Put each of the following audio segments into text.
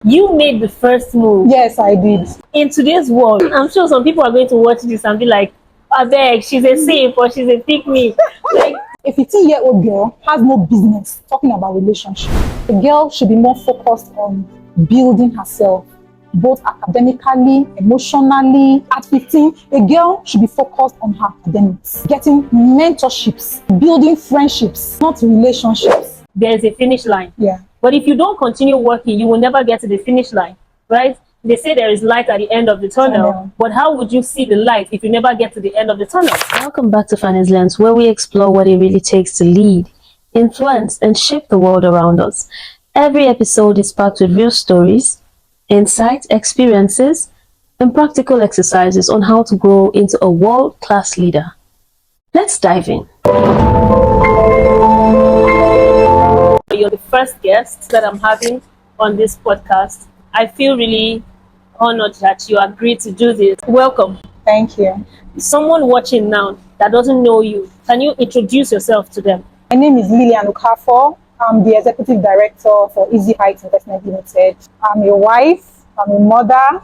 You made the first move. Yes, I did. In today's world, I'm sure some people are going to watch this and be like, I beg, she's a saint or she's a pick me. Like, A 15-year-old girl has no business talking about relationship. A girl should be more focused on building herself, both academically, emotionally. At 15, a girl should be focused on her academics, getting mentorships, building friendships, not relationships. there's a finish line. Yeah. But if you don't continue working, you will never get to the finish line, right? They say there is light at the end of the tunnel, but how would you see the light if you never get to the end of the tunnel? Welcome back to Phanie's Lens, where we explore what it really takes to lead, influence, and shape the world around us. Every episode is packed with real stories, insights, experiences, and practical exercises on how to grow into a world-class leader. Let's dive in. You're the first guest that I'm having on this podcast. I feel really honored that you agreed to do this. Welcome. Thank you. Someone watching now that doesn't know you, can you introduce yourself to them? My name is Lillian Okafor. I'm the Executive Director for Easy Heights Investment Limited. I'm a wife, I'm a mother,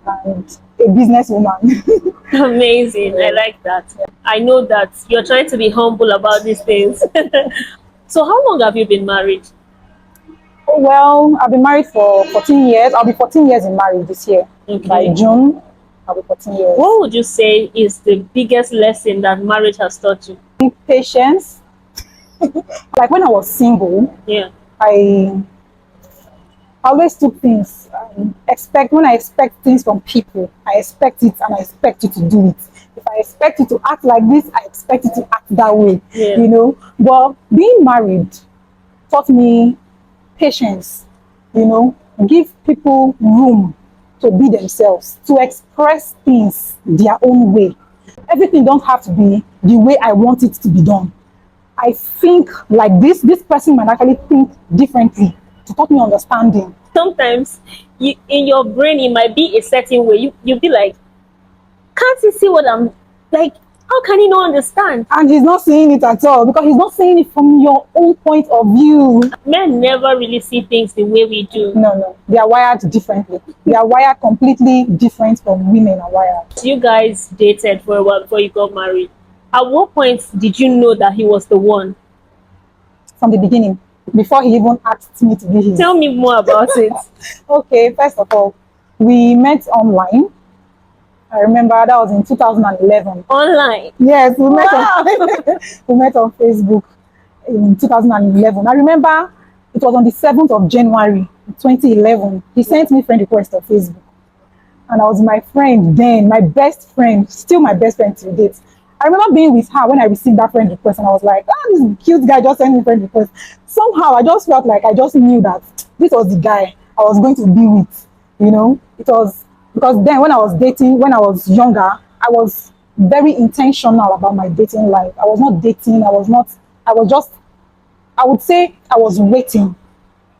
and a businesswoman. Amazing. I like that. I know that you're trying to be humble about these things. So how long have you been married? Well, I've been married for 14 years. I'll be 14 years in marriage this year. Okay. By June, I'll be 14 years. What would you say is the biggest lesson that marriage has taught you? Patience. Like when I was single, Yeah. I always took things. When I expect things from people, I expect it and I expect you to do it. If I expect you to act like this, I expect you to act that way. Yeah. You know. But being married taught me patience. You know, give people room to be themselves, to express things their own way. Everything don't have to be the way I want it to be done. I think like this person might actually think differently to taught me understanding. Sometimes in your brain it might be a certain way. You'll be like, can't you see what I'm like? How can he not understand? And he's not saying it at all because he's not saying it from your own point of view. Men never really see things the way we do. No. They are wired differently. They are wired completely different from women are wired. You guys dated for a while before you got married. At what point did you know that he was the one? From the beginning, before he even asked me to be his. Tell me more about it. Okay, first of all, we met online. I remember that was in 2011. Online? Yes, we met, Wow. we met on Facebook in 2011. I remember it was on the 7th of January 2011. He sent me friend request on Facebook. And I was my friend then, my best friend, still my best friend to date. I remember being with her when I received that friend request and I was like, this cute guy just sent me friend request. Somehow I just felt like I just knew that this was the guy I was going to be with, you know. It was because then when I was dating, when I was younger, I was very intentional about my dating life. I was not dating, I would say I was waiting.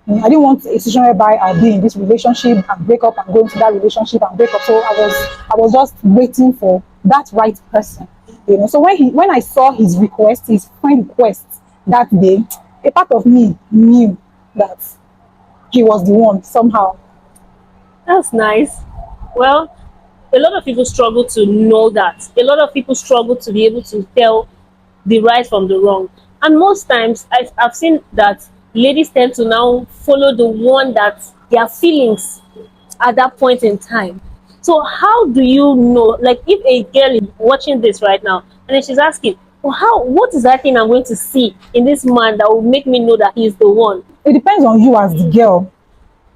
I didn't want a situation whereby I'll be in this relationship and break up and go into that relationship and break up. So I was just waiting for that right person. You know, so when I saw his request, his friend request that day, a part of me knew that he was the one somehow. That's nice. Well, a lot of people struggle to know that. A lot of people struggle to be able to tell the right from the wrong. And most times, I've seen that ladies tend to now follow the one that their feelings at that point in time. So how do you know, like if a girl is watching this right now and then she's asking, well, what is that thing I'm going to see in this man that will make me know that he's the one? It depends on you as the girl.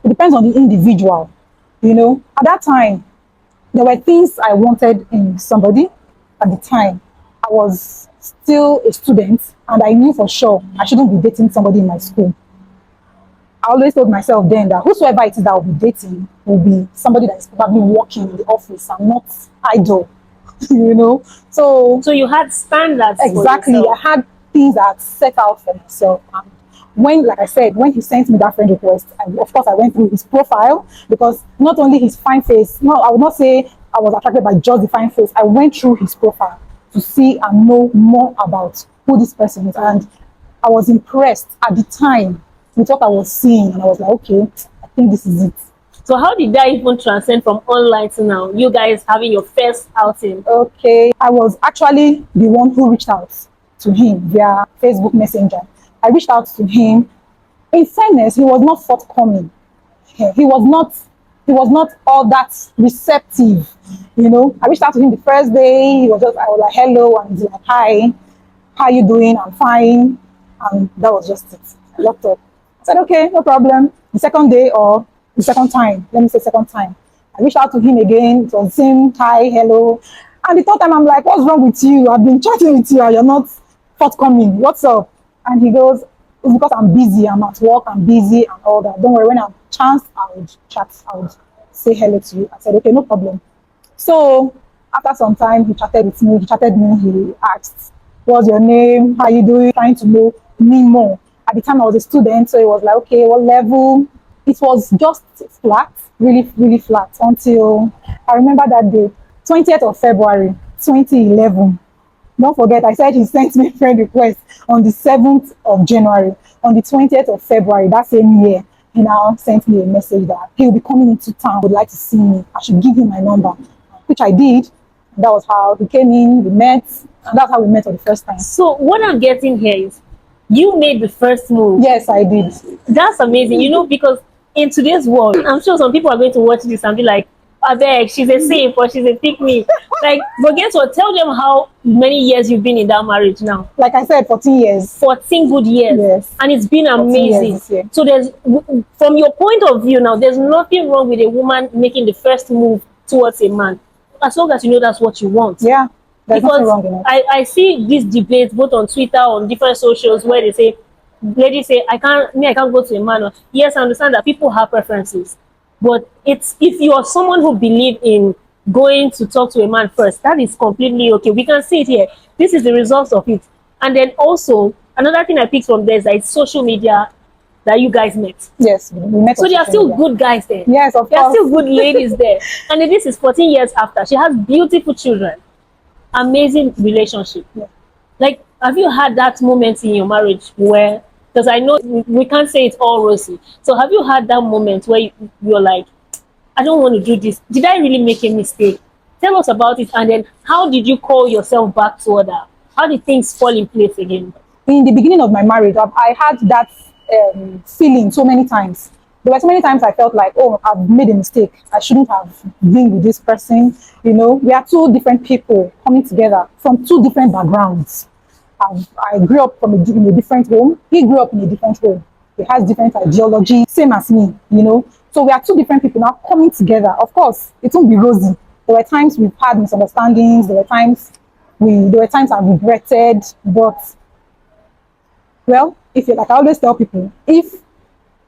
It depends on the individual. You know, at that time, there were things I wanted in somebody. At the time, I was still a student and I knew for sure I shouldn't be dating somebody in my school. I always told myself then that whosoever it is that I'll be dating will be somebody that is probably working in the office and not idle, you know. So you had standards. Exactly. I had things that I set out for myself. And when, like I said, when he sent me that friend request, of course I went through his profile because not only his fine face, no, I would not say I was attracted by just the fine face. I went through his profile to see and know more about who this person is. And I was impressed at the time with what I was seeing. And I was like, okay, I think this is it. So how did that even transcend from online to now? You guys having your first outing. Okay, I was actually the one who reached out to him via Facebook Messenger. I reached out to him. In fairness, he was not forthcoming. He was not. He was not all that receptive. You know, I reached out to him the first day. He was just. I was like, "Hello," and he's like, "Hi, how you doing?" "I'm fine," and that was just it. I locked up. I said, "Okay, no problem." The second day or the second time, let me say second time, I reached out to him again. It was the same hi, hello. And the third time, I'm like, "What's wrong with you? I've been chatting with you and you're not forthcoming. What's up?" And he goes, "It's because I'm busy. I'm at work. I'm busy and all that. Don't worry. When I'm chance, I would chat. I would say hello to you." I said, "Okay, no problem." So after some time, he chatted with me. He chatted me. He asked, "What's your name? How are you doing?" Trying to know me more. At the time, I was a student, so it was like, "Okay, what level?" It was just flat, really, really flat until I remember that day, 20th of February, 2011. Don't forget, I said he sent me a friend request on the 7th of January. On the 20th of February, that same year, he now sent me a message that he will be coming into town, would like to see me. I should give him my number, which I did. And that was how he came in, we met, and that's how we met for the first time. So what I'm getting here is you made the first move. Yes, I did. That's amazing, because in today's world, I'm sure some people are going to watch this and be like, I beg, she's a saint or she's a pick me. Like, but guess what? Tell them how many years you've been in that marriage now. Like I said, 14 years. 14 good years. Yes. And it's been amazing. So from your point of view now, there's nothing wrong with a woman making the first move towards a man. As long as you know that's what you want. Yeah. There's nothing Because wrong in it. I see these debates both on Twitter, on different socials, where they say, ladies say, I can't go to a man. Yes, I understand that people have preferences. But it's if you are someone who believe in going to talk to a man first, that is completely okay. We can see it here. This is the results of it. And then also, another thing I picked from there is that it's social media that you guys met. Yes, we met. So there are still good guys there. Yes, of course. There are still good ladies there. And then this is 14 years after. She has beautiful children. Amazing relationship. Yeah. Like, have you had that moment in your marriage where, because I know we can't say it's all rosy. So have you had that moment where you're like, I don't want to do this. Did I really make a mistake? Tell us about it. And then how did you call yourself back to order? How did things fall in place again? In the beginning of my marriage, I had that feeling so many times. There were so many times I felt like, oh, I've made a mistake. I shouldn't have been with this person. We are two different people coming together from two different backgrounds. I grew up in a different home. He grew up in a different home. He has different ideology, same as me. So we are two different people now coming together. Of course, it won't be rosy. There were times we've had misunderstandings. There were times I've regretted. But, well, if you like, I always tell people, if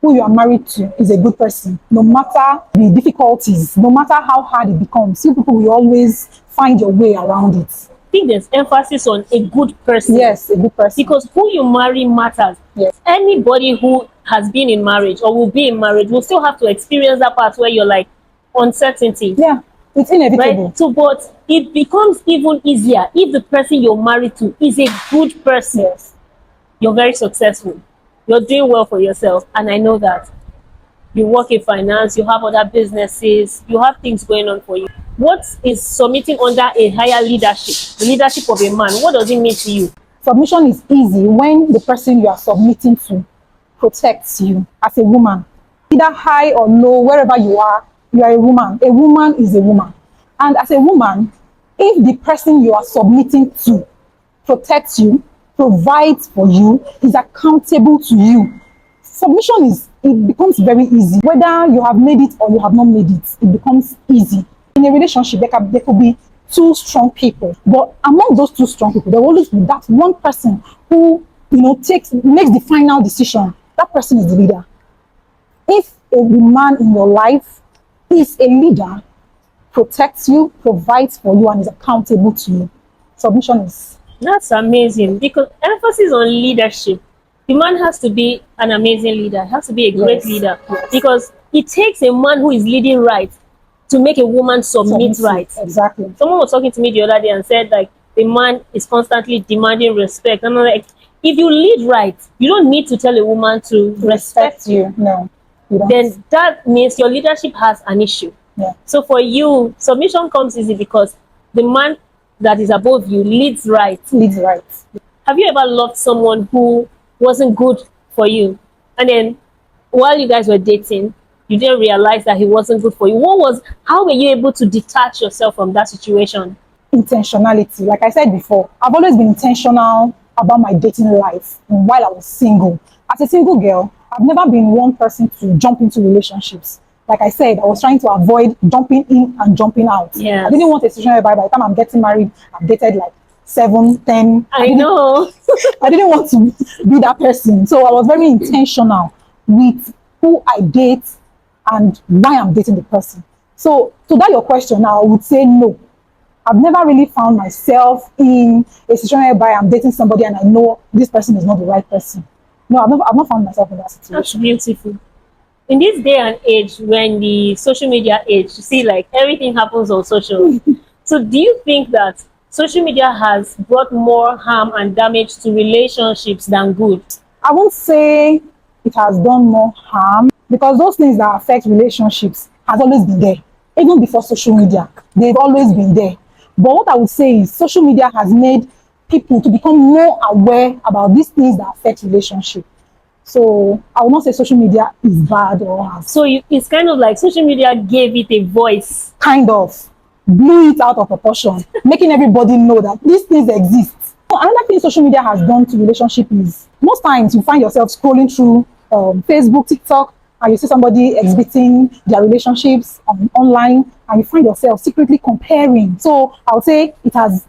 who you are married to is a good person, no matter the difficulties, no matter how hard it becomes, you people will always find your way around it. I think there's emphasis on a good person. Yes, a good person. Because who you marry matters. Yes. Anybody who has been in marriage or will be in marriage will still have to experience that part where you're like, uncertainty. Yeah, it's inevitable. Right? So, but it becomes even easier if the person you're married to is a good person. Yes. You're very successful. You're doing well for yourself. And I know that. You work in finance, you have other businesses, you have things going on for you. What is submitting under a higher leadership, the leadership of a man? What does it mean to you? Submission is easy when the person you are submitting to protects you as a woman. Either high or low, wherever you are a woman. A woman is a woman. And as a woman, if the person you are submitting to protects you, provides for you, is accountable to you, submission it becomes very easy. Whether you have made it or you have not made it, it becomes easy. In a relationship, there could be two strong people, but among those two strong people, there will always be that one person who makes the final decision. That person is the leader. If a man in your life is a leader, protects you, provides for you, and is accountable to you, submission is. That's amazing, because emphasis on leadership. The man has to be an amazing leader. He has to be a great leader. Yes. Because it takes a man who is leading right to make a woman submit right. Exactly. Someone was talking to me the other day and said, like, the man is constantly demanding respect. And I'm like, if you lead right, you don't need to tell a woman to respect you. No. You don't. then that means your leadership has an issue. Yeah. So for you, submission comes easy because the man that is above you leads right. Leads right. Have you ever loved someone who wasn't good for you, and then while you guys were dating, you didn't realize that he wasn't good for you? How were you able to detach yourself from that situation? Intentionality. Like I said before, I've always been intentional about my dating life while I was single. As a single girl, I've never been one person to jump into relationships. Like I said, I was trying to avoid jumping in and jumping out. Yes. I didn't want a situation whereby by the time I'm getting married, I've dated like 7, 10. I know. I didn't want to be that person. So I was very intentional with who I date and why I'm dating the person. So to that your question now, I would say no. I've never really found myself in a situation whereby I'm dating somebody and I know this person is not the right person. No, I've not found myself in that situation. That's beautiful. In this day and age, when the social media age, you see, like everything happens on social. So, do you think that social media has brought more harm and damage to relationships than good? I won't say it has done more harm because those things that affect relationships has always been there. Even before social media, they've always been there. But what I would say is social media has made people to become more aware about these things that affect relationships. So I will not say social media is bad or has So, it's kind of like social media gave it a voice. kind of blew it out of proportion, making everybody know that these things exist. Another thing social media has done to relationship is most times you find yourself scrolling through Facebook, TikTok, and you see somebody exhibiting their relationships online, and you find yourself secretly comparing. So I would say it has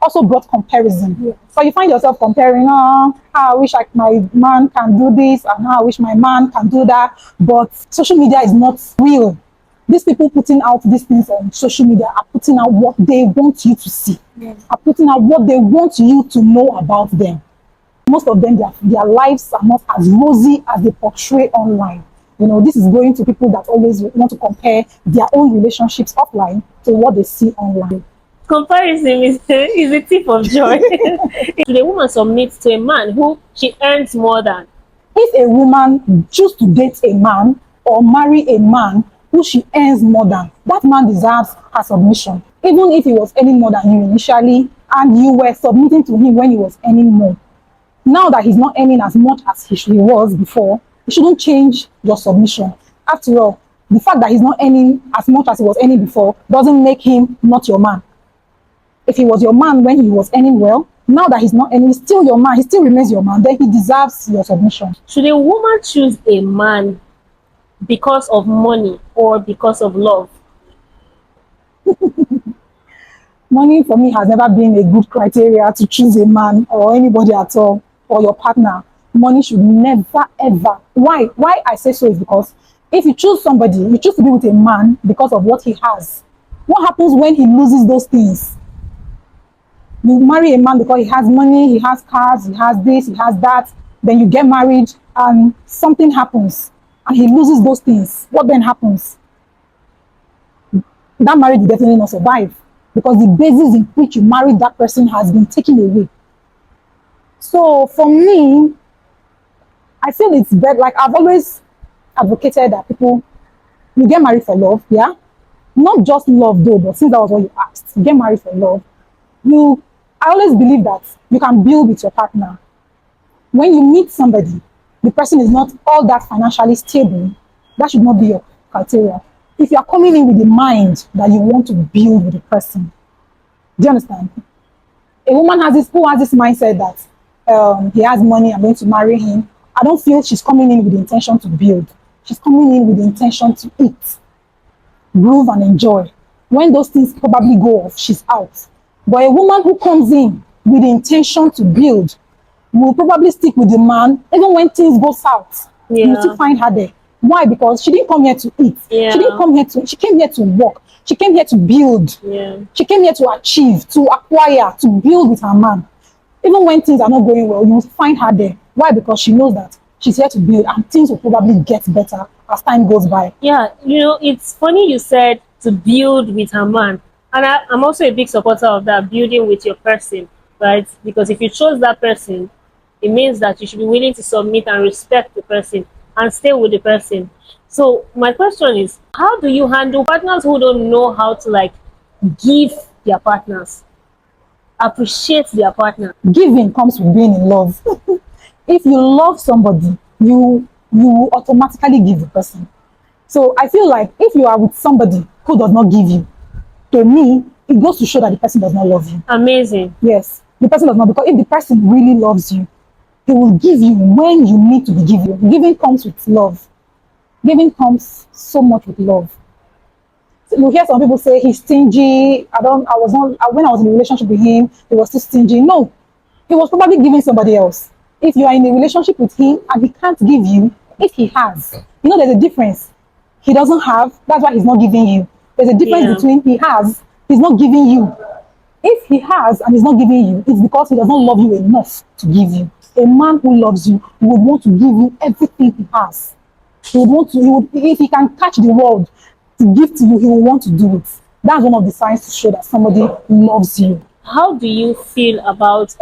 also brought comparison. Yeah. So you find yourself comparing, oh, how I wish my man can do this, and how I wish my man can do that. But social media is not real. These people putting out these things on social media are putting out what they want you to see, are putting out what they want you to know about them. Most of them, their lives are not as rosy as they portray online. You know, this is going to people that always want to compare their own relationships offline to what they see online. Comparison is a tip of joy. Should a woman submit to a man who she earns more than? If a woman choose to date a man or marry a man who she earns more than, that man deserves her submission. Even if he was earning more than you initially and you were submitting to him when he was earning more. Now that he's not earning as much as he was before, it shouldn't change your submission. After all, the fact that he's not earning as much as he was earning before doesn't make him not your man. If he was your man when he was earning well, now that he's not earning, he's still your man, he still remains your man, then he deserves your submission. Should a woman choose a man because of money or because of love? Money for me has never been a good criteria to choose a man or anybody at all or your partner. Money should never ever. Why I say so is because if you choose somebody, you choose to be with a man because of what he has. What happens when he loses those things? You marry a man because he has money, he has cars, he has this, he has that. Then you get married and something happens and he loses those things. What then happens? That marriage will definitely not survive because the basis in which you married that person has been taken away. So for me, I feel it's better. Like I've always advocated that you get married for love, yeah? Not just love though, but since that was what you asked, you get married for love. I always believe that you can build with your partner. When you meet somebody, the person is not all that financially stable, that should not be your criteria. If you are coming in with the mind that you want to build with the person, do you understand? A woman who has this mindset that he has money, I'm going to marry him. I don't feel she's coming in with the intention to build. She's coming in with the intention to eat, groove and enjoy. When those things probably go off, she's out. But a woman who comes in with the intention to build will probably stick with the man even when things go south. Yeah. You still find her there. Why? Because she didn't come here to eat. Yeah. She came here to work. She came here to build. Yeah. She came here to achieve, to acquire, to build with her man. Even when things are not going well, you will find her there. Why? Because she knows that she's here to build and things will probably get better as time goes by. Yeah, it's funny you said to build with her man. And I'm also a big supporter of that, building with your person, right? Because if you chose that person, it means that you should be willing to submit and respect the person. and stay with the person. So my question is, how do you handle partners who don't know how to like give their partners, appreciate their partner? Giving comes with being in love. If you love somebody, you automatically give the person. So I feel like if you are with somebody who does not give you, to me, it goes to show that the person does not love you. Amazing. Yes, the person does not, because if the person really loves you, he will give you when you need to be given. Giving comes with love. Giving comes so much with love. So you hear some people say he's stingy. I was not, when I was in a relationship with him, he was too stingy. No, he was probably giving somebody else. If you are in a relationship with him and he can't give you, if he has, there's a difference. He doesn't have, that's why he's not giving you. There's a difference Yeah. between he has, he's not giving you. If he has and he's not giving you, it's because he does not love you enough to give you. A man who loves you would want to give you everything he has. He would want to, if he can catch the world to give to you, he will want to do it. That's one of the signs to show that somebody loves you. How do you feel about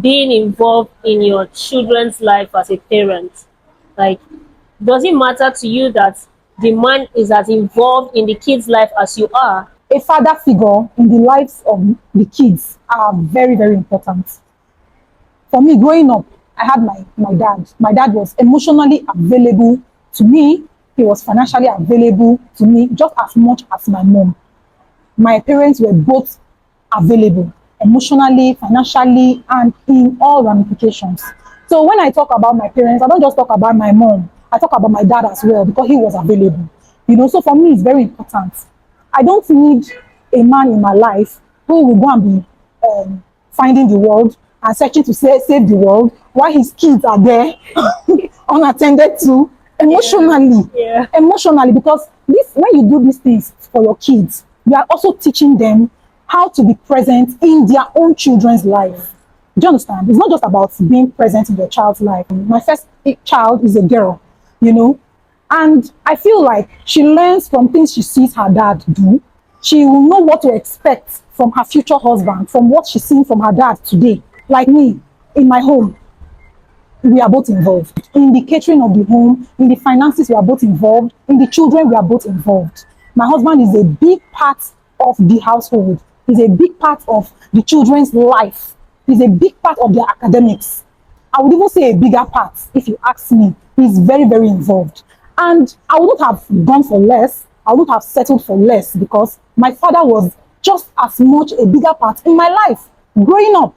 being involved in your children's life as a parent? Like, does it matter to you that the man is as involved in the kid's life as you are? A father figure in the lives of the kids are very, very important. For me, growing up, I had my dad. My dad was emotionally available to me. He was financially available to me just as much as my mom. My parents were both available emotionally, financially, and in all ramifications. So when I talk about my parents, I don't just talk about my mom. I talk about my dad as well because he was available. So for me, it's very important. I don't need a man in my life who will go and be finding the world and searching to save the world while his kids are there unattended to emotionally. Yeah. Emotionally, because this when you do these things for your kids, you are also teaching them how to be present in their own children's life. Do you understand? It's not just about being present in your child's life. My first child is a girl, you know, and I feel like she learns from things she sees her dad do. She will know what to expect from her future husband, from what she's seen from her dad today. Like me, in my home, we are both involved. In the catering of the home, in the finances, we are both involved. In the children, we are both involved. My husband is a big part of the household. He's a big part of the children's life. He's a big part of their academics. I would even say a bigger part, if you ask me. He's very, very involved. And I wouldn't have gone for less. I wouldn't have settled for less because my father was just as much a bigger part in my life growing up.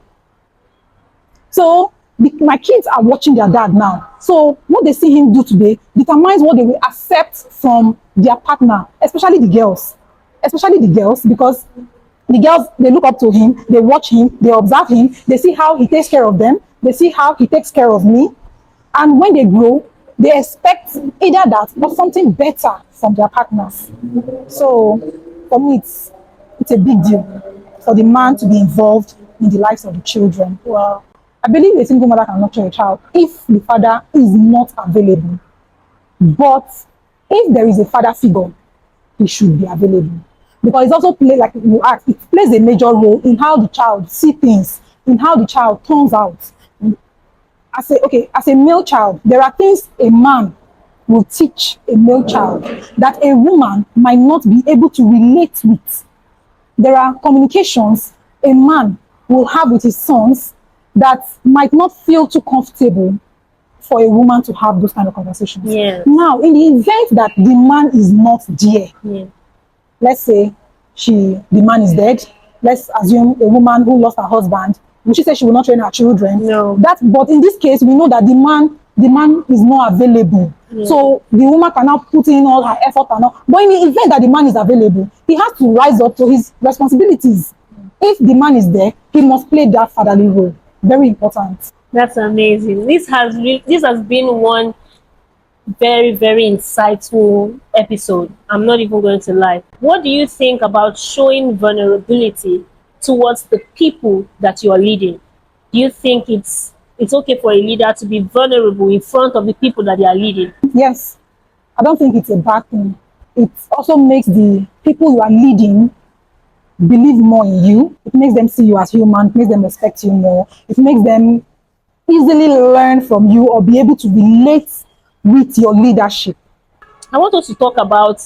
So my kids are watching their dad now. So what they see him do today determines what they will accept from their partner, especially the girls. Especially the girls, because the girls, they look up to him, they watch him, they observe him, they see how he takes care of them, they see how he takes care of me. And when they grow, they expect either that or something better from their partners. So for me, it's a big deal for the man to be involved in the lives of the children. Well, I believe a single mother can nurture a child if the father is not available. But if there is a father figure, he should be available. Because it's also play like you asked, it plays a major role in how the child sees things, in how the child turns out. As a male child, there are things a man will teach a male child that a woman might not be able to relate with. There are communications a man will have with his sons that might not feel too comfortable for a woman to have those kind of conversations. Yes. Now, in the event that the man is not there, Yeah. let's say the man is dead. Let's assume a woman who lost her husband. Will she say she will not train her children? No. But in this case, we know that the man is not available. Yeah. So the woman cannot put in all her effort and all. But in the event that the man is available, he has to rise up to his responsibilities. If the man is there, he must play that fatherly role. Very important. That's amazing. This has been one very, very insightful episode. I'm not even going to lie. What do you think about showing vulnerability towards the people that you are leading? Do you think it's okay for a leader to be vulnerable in front of the people that they are leading? Yes, I don't think it's a bad thing. It also makes the people you are leading believe more in you. It makes them see you as human. It makes them respect you more. It makes them easily learn from you or be able to relate with your leadership. I want us to talk about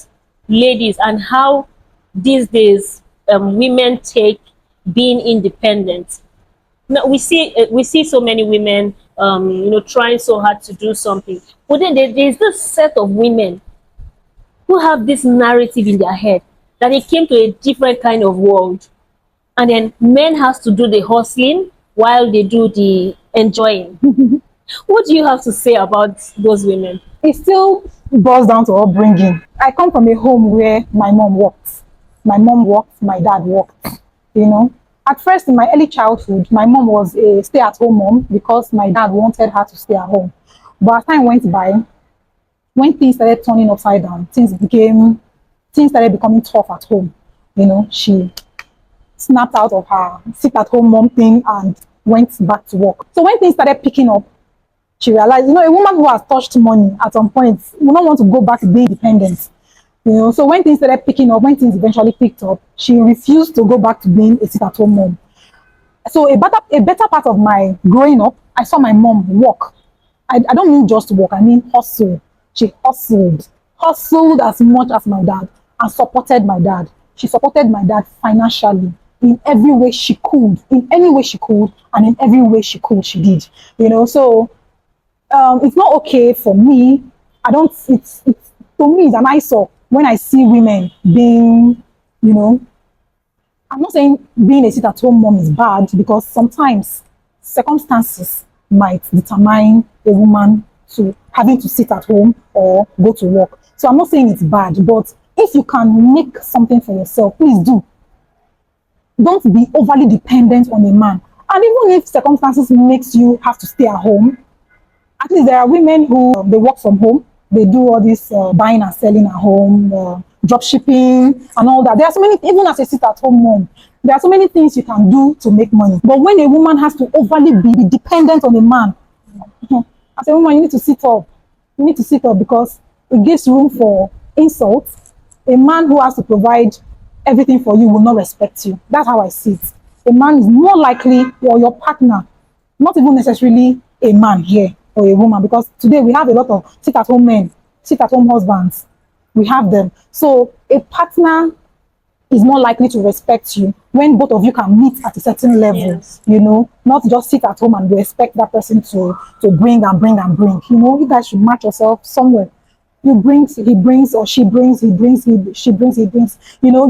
ladies and how these days women take being independent. Now we see so many women trying so hard to do something, but then there's this set of women who have this narrative in their head that they came to a different kind of world, and then men has to do the hustling while they do the enjoying. What do you have to say about those women? It still boils down to upbringing. I come from a home where my mom worked. My mom worked, my dad worked. You know, at first in my early childhood, my mom was a stay-at-home mom because my dad wanted her to stay at home. But as time went by, when things started turning upside down, things started becoming tough at home. She snapped out of her sit-at-home mom thing and went back to work. So when things started picking up, she realized, a woman who has touched money at some point will not want to go back to being independent. So when things started picking up, when things eventually picked up, she refused to go back to being a sit-at-home mom. So a better part of my growing up, I saw my mom work. I don't mean just work, I mean hustle. She hustled as much as my dad, and supported my dad. She supported my dad financially in every way she could, in any way she could, and in every way she could, she did. So it's not okay for me. I don't. It's to me, it's an eyesore when I see women being, you know. I'm not saying being a sit-at-home mom is bad, because sometimes circumstances might determine a woman to having to sit at home or go to work. So I'm not saying it's bad, but if you can make something for yourself, please do. Don't be overly dependent on a man. And even if circumstances makes you have to stay at home, at least there are women who they work from home. They do all this buying and selling at home, drop shipping and all that. There are so many, even as a sit-at-home mom, there are so many things you can do to make money. But when a woman has to overly be dependent on a man, as a woman, you need to sit up. You need to sit up, because it gives room for insults. A man who has to provide everything for you will not respect you. That's how I see it. A man is more likely, or your partner, not even necessarily a man here or a woman, because today we have a lot of sit-at-home men, sit-at-home husbands. We have them. So a partner is more likely to respect you when both of you can meet at a certain level. Yes. Not just sit at home and expect that person to bring and bring and bring. You guys should match yourself somewhere. You bring, he brings, or she brings, he brings, she brings, he brings.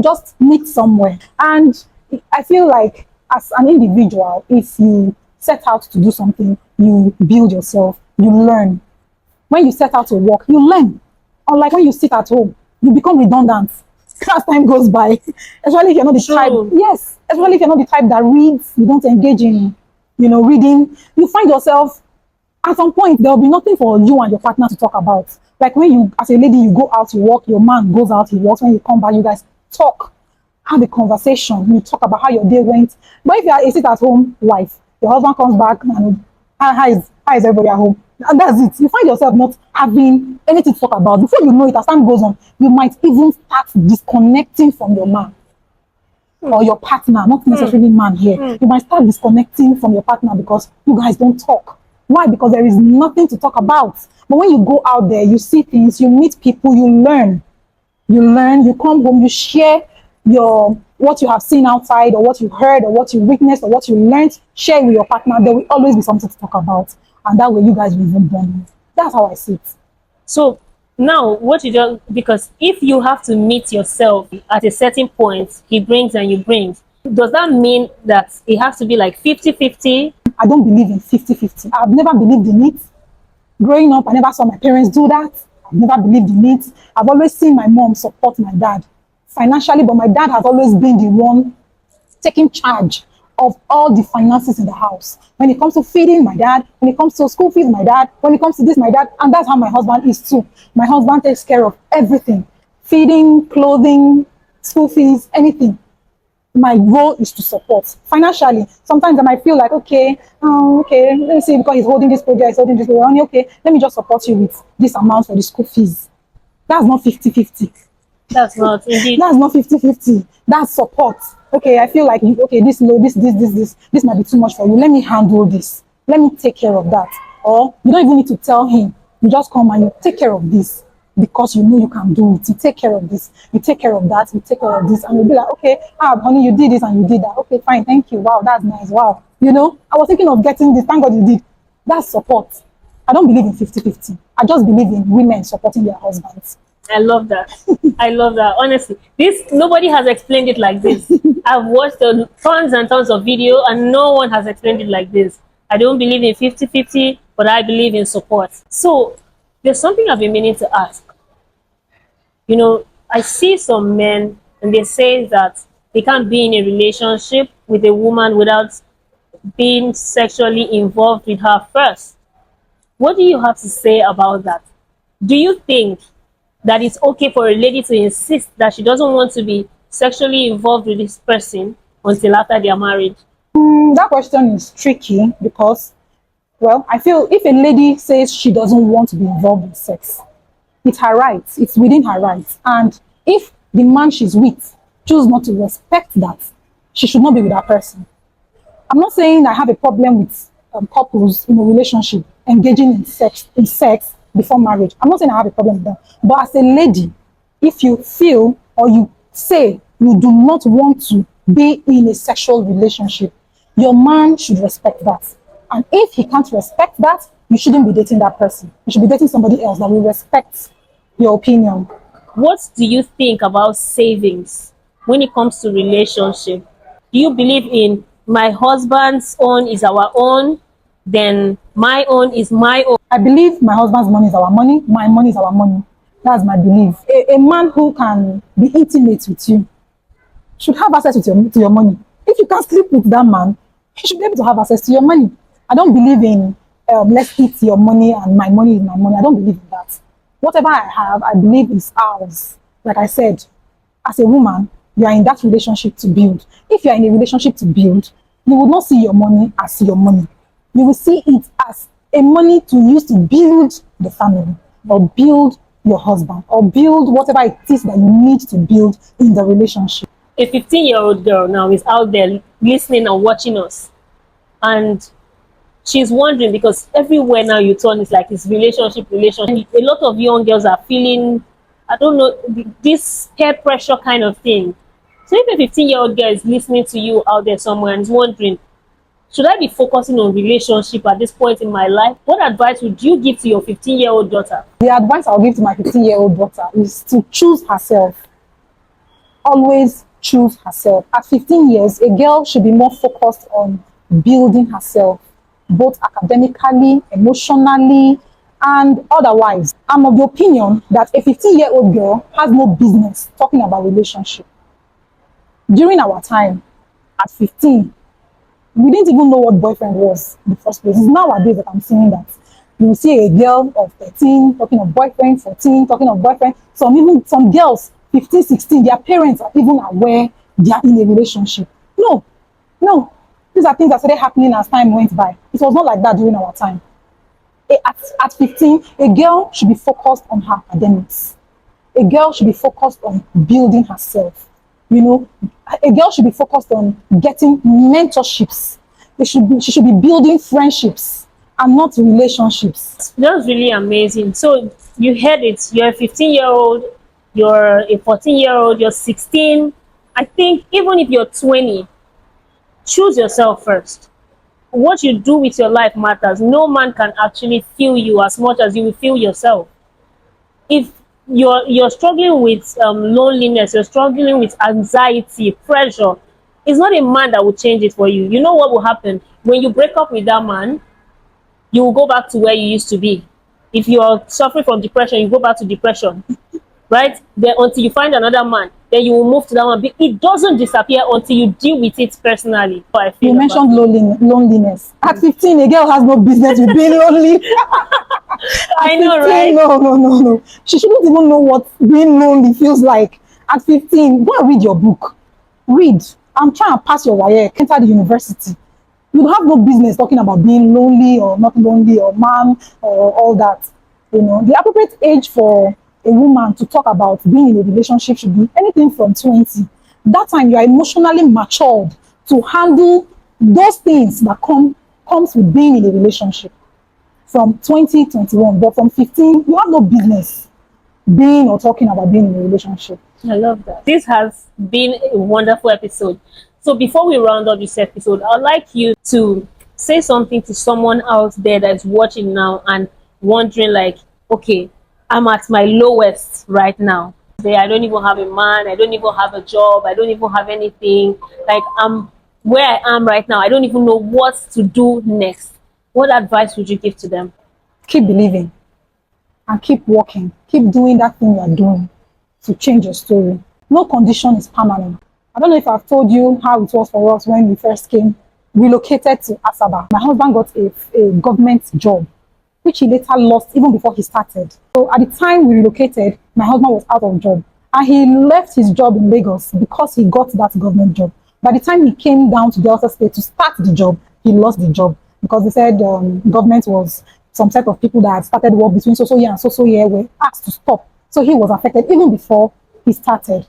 Just meet somewhere. And I feel like as an individual, if you set out to do something, you build yourself, you learn. When you set out to work, you learn. Unlike when you sit at home, you become redundant as time goes by. Especially if you're not the type. Yes, especially if you're not the type that reads, you don't engage in, reading. You find yourself, at some point, there will be nothing for you and your partner to talk about. Like when you, as a lady, you go out, you work, your man goes out, he works. When you come back, you guys talk, have a conversation. You talk about how your day went. But if you are a sit-at-home wife, your husband comes back and how is everybody at home? And that's it. You find yourself not having anything to talk about. Before you know it, as time goes on, you might even start disconnecting from your man or your partner, not necessarily man here. You might start disconnecting from your partner because you guys don't talk. Why? Because there is nothing to talk about. But when you go out there, you see things, you meet people, you learn. You come home, you share what you have seen outside, or what you heard, or what you witnessed, or what you learned, share with your partner. There will always be something to talk about. And that way you guys will even bond. That's how I see it. So now what you do, because if you have to meet yourself at a certain point, he brings and you bring, does that mean that it has to be like 50-50? I don't believe in 50-50. I've never believed in it. Growing up, I never saw my parents do that. I've never believed in it. I've always seen my mom support my dad financially, but my dad has always been the one taking charge of all the finances in the house. When it comes to feeding my dad, when it comes to school fees, my dad, when it comes to this, my dad, and that's how my husband is too. My husband takes care of everything. Feeding, clothing, school fees, anything. My role is to support financially. Sometimes I might feel like, okay, let me see, because he's holding this project, okay, let me just support you with this amount for the school fees. That's not 50-50. That's not indeed. That's not 50-50. That's support. Okay, I feel like, okay, this might be too much for you. Let me handle this. Let me take care of that. Or you don't even need to tell him. You just come and you take care of this because you know you can do it. You take care of this, you take care of that, you take care of this, and you'll be like, okay, honey, you did this and you did that. Okay, fine, thank you. Wow, that's nice. Wow. I was thinking of getting this. Thank God you did. That's support. I don't believe in 50-50. I just believe in women supporting their husbands. I love that. I love that. Honestly, this nobody has explained it like this. I've watched tons and tons of video, and no one has explained it like this. I don't believe in 50-50, but I believe in support. So there's something I've been meaning to ask. I see some men and they say that they can't be in a relationship with a woman without being sexually involved with her first. What do you have to say about that? Do you think that it's okay for a lady to insist that she doesn't want to be sexually involved with this person until after they are married? That question is tricky because, well, I feel if a lady says she doesn't want to be involved in sex, it's her right. It's within her rights. And if the man she's with choose not to respect that, she should not be with that person. I'm not saying I have a problem with couples in a relationship engaging in sex before marriage. I'm not saying I have a problem with that. But as a lady, if you feel or you say you do not want to be in a sexual relationship, your man should respect that. And if he can't respect that, you shouldn't be dating that person. You should be dating somebody else that will respect your opinion. What do you think about savings when it comes to relationship? Do you believe in my husband's own is our own, then my own is my own? I believe my husband's money is our money, my money is our money. That's my belief. A man who can be intimate with you should have access to your money. If you can't sleep with that man, he should be able to have access to your money. I don't believe in let's eat your money and my money is my money. I don't believe in that. Whatever I have, I believe is ours. Like I said, as a woman, you are in that relationship to build. If you are in a relationship to build, you will not see your money as your money. You will see it as a money to use to build the family or build your husband or build whatever it is that you need to build in the relationship. A 15-year-old girl now is out there listening and watching us, and she's wondering because everywhere now you turn it's like it's relationship. A lot of young girls are feeling, I don't know, this peer pressure kind of thing. So if a 15-year-old girl is listening to you out there somewhere and is wondering, should I be focusing on relationship at this point in my life? What advice would you give to your 15-year-old daughter? The advice I'll give to my 15-year-old daughter is to choose herself. Always choose herself. At 15 years, a girl should be more focused on building herself, both academically, emotionally, and otherwise. I'm of the opinion that a 15-year-old girl has no business talking about relationship. During our time, at 15, we didn't even know what boyfriend was in the first place. It's nowadays that I'm seeing that. You will see a girl of 13 talking of boyfriend, 14 talking of boyfriend. Some girls, 15, 16, their parents are even aware they are in a relationship. No. These are things that started happening as time went by. It was not like that during our time. At 15, a girl should be focused on her academics. A girl should be focused on building herself. A girl should be focused on getting mentorships. She should be building friendships and not relationships. That's really amazing. So you heard it. You're a 15-year-old, you're a 14-year-old, you're 16. I think even if you're 20, choose yourself first. What you do with your life matters. No man can actually feel you as much as you will feel yourself. If you're struggling with loneliness, you're struggling with anxiety, pressure, it's not a man that will change it for you. You know what will happen when you break up with that man? You will go back to where you used to be. If you are suffering from depression, you go back to depression, right? Then until you find another man, then you will move to that one. It doesn't disappear until you deal with it personally. You mentioned loneliness. At 15, a girl has no business with being lonely. I know, 15, right? No. She shouldn't even know what being lonely feels like. At 15, go and read your book. Read. I'm trying to pass your wire. Enter the university. You have no business talking about being lonely or not lonely or man or all that. The appropriate age for a woman to talk about being in a relationship should be anything from 20. That time you are emotionally matured to handle those things that comes with being in a relationship. from 2021, but from 15, you have no business being or talking about being in a relationship. I love that. This has been a wonderful episode. So before we round up this episode, I'd like you to say something to someone out there that's watching now and wondering like, okay, I'm at my lowest right now. I don't even have a man, I don't even have a job, I don't even have anything. Like I'm where I am right now. I don't even know what to do next. What advice would you give to them? Keep believing and keep working. Keep doing that thing you're doing to change your story. No condition is permanent. I don't know if I've told you how it was for us when we first came, relocated to Asaba. My husband got a government job, which he later lost even before he started. So at the time we relocated, my husband was out of job. And he left his job in Lagos because he got that government job. By the time he came down to Delta State to start the job, he lost the job because they said government was some set of people that had started work between so year and so year were asked to stop. So he was affected even before he started.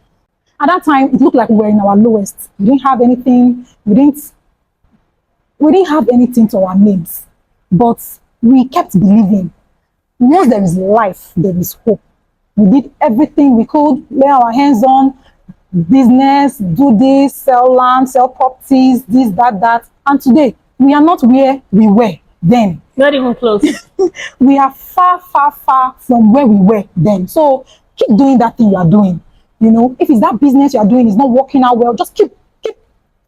At that time, it looked like we were in our lowest. We didn't have anything. We didn't have anything to our names, but we kept believing. Once there is life, there is hope. We did everything we could, lay our hands on business, do this, sell land, sell properties, this, that. And today, we are not where we were then. Not even close. We are far from where we were then. So keep doing that thing you are doing. You know, if it's that business you are doing is not working out well, just keep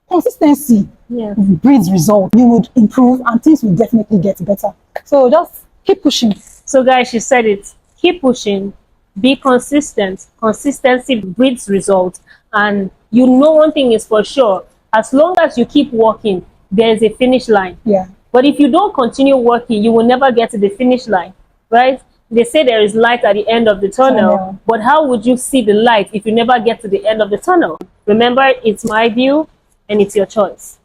consistency. Yeah. Breeds result. You would improve and things will definitely get better. So just keep pushing. So guys, she said it. Keep pushing. Be consistent. Consistency breeds results. And you know one thing is for sure. As long as you keep working, there is a finish line. Yeah. But if you don't continue working, you will never get to the finish line, right? They say there is light at the end of the tunnel, but how would you see the light if you never get to the end of the tunnel? Remember, it's my view and it's your choice.